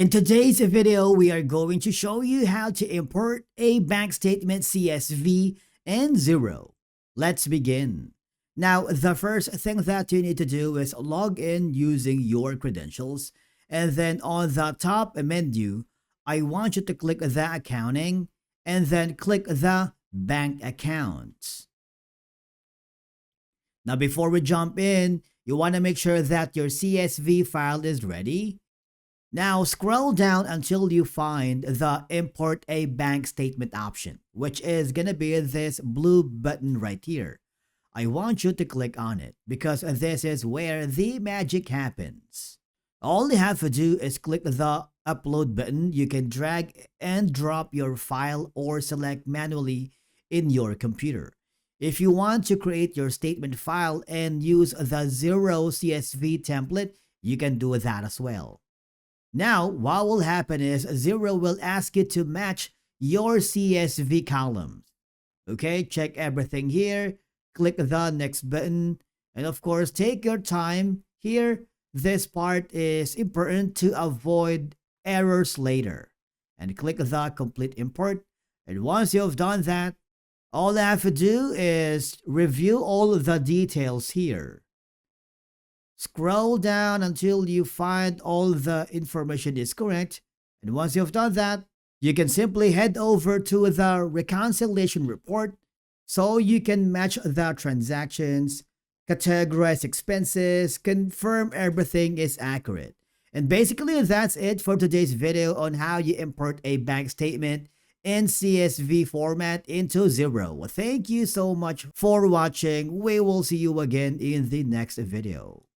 In today's video, we are going to show you how to import a bank statement CSV in Xero. Let's begin. Now, the first thing that you need to do is log in using your credentials. And then on the top menu, I want you to click the accounting and then click the bank accounts. Now, before we jump in, you want to make sure that your CSV file is ready. Now scroll down until you find the import a bank statement option, which is gonna be this blue button right here. I want you to click on it because this is where the magic happens. All you have to do is click the upload button. You can drag and drop your file or select manually in your computer. If you want to create your statement file and use the Xero CSV template, you can do that as well. Now, what will happen is Xero will ask you to match your CSV columns. Okay, check everything here, click the next button, and of course, take your time here. This part is important to avoid errors later. And click the complete import. And once you've done that, all I have to do is review all the details here. Scroll down until you find all the information is correct. And once you've done that, you can simply head over to the reconciliation report so you can match the transactions, categorize expenses, confirm everything is accurate. And basically that's it for today's video on how you import a bank statement in CSV format into Xero. Thank you so much for watching. We will see you again in the next video.